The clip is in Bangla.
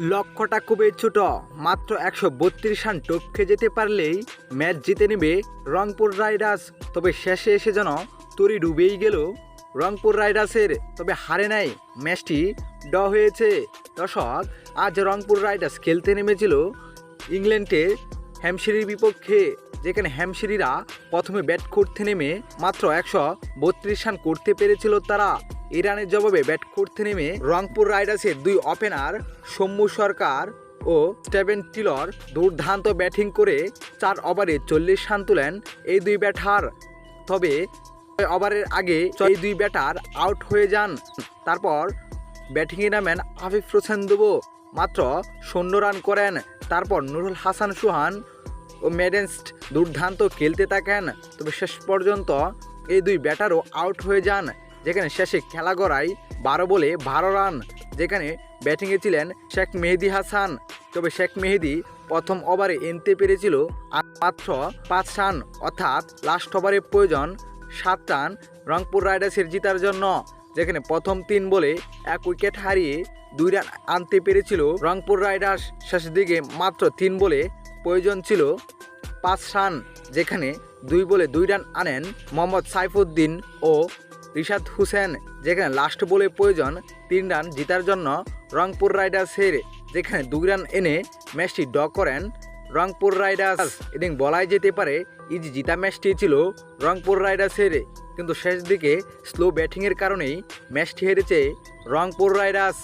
লক্ষ্যটা খুবই ছোট, মাত্র 132 রান টপকে যেতে পারলেই ম্যাচ জিতে নেবে রংপুর রাইডার্স। তবে শেষে এসে যেন তরি ডুবেই গেল রংপুর রাইডার্সের। তবে হারে নাই, ম্যাচটি ড্র হয়েছে। দর্শক, আজ রংপুর রাইডার্স খেলতে নেমেছিল ইংল্যান্ডের হ্যাম্পশায়ারের বিপক্ষে, যেখানে হ্যাম্পশায়ারিরা প্রথমে ব্যাট করতে নেমে মাত্র 132 রান করতে পেরেছিল তারা। ইরানের জবাবে ব্যাট করতে নেমে রংপুর রাইডার্সের দুই ওপেনার সৌম্য সরকার ও স্টেভেন টিলর দুর্দান্ত ব্যাটিং করে 4 ওভারে 40 রান তুলেন এই দুই ব্যাটার। তবে 6 ওভারের আগে এই দুই ব্যাটার আউট হয়ে যান। তারপর ব্যাটিংয়ে নামেন আফিফ হোসেন দুবো, মাত্র 0 রান করেন। তারপর নুরুল হাসান সোহান ও ম্যাডেন্সট দুর্দান্ত খেলতে থাকেন। তবে শেষ পর্যন্ত এই দুই ব্যাটারও আউট হয়ে যান, যেখানে শেষে খেলা গড়ায় 12 বলে 12 রান, যেখানে ব্যাটিংয়ে ছিলেন শেখ মেহেদী হাসান। তবে শেখ মেহেদী প্রথম ওভারে এনতে পেরেছিল মাত্র 5 রান, অর্থাৎ লাস্ট ওভারে প্রয়োজন 7 রান রংপুর রাইডার্সের জিতার জন্য, যেখানে প্রথম 3 বলে 1 উইকেট হারিয়ে 2 রান আনতে পেরেছিল রংপুর রাইডার্স। শেষ দিকে মাত্র 3 বলে প্রয়োজন ছিল 5 রান, যেখানে 2 বলে 2 রান আনেন মোহাম্মদ সাইফুদ্দিন ও রিশাদ হোসেন, যেখানে লাস্ট বলে প্রয়োজন 3 রান জিতার জন্য রংপুর রাইডার্সের, যেখানে 2 রান এনে ম্যাচটি ড্র করেন রংপুর রাইডার্স। এদিন বলাই যেতে পারে ইজি জিতা ম্যাচটি ছিল রংপুর রাইডার্সের, কিন্তু শেষ দিকে স্লো ব্যাটিংয়ের কারণেই ম্যাচটি হেরেছে রংপুর রাইডার্স।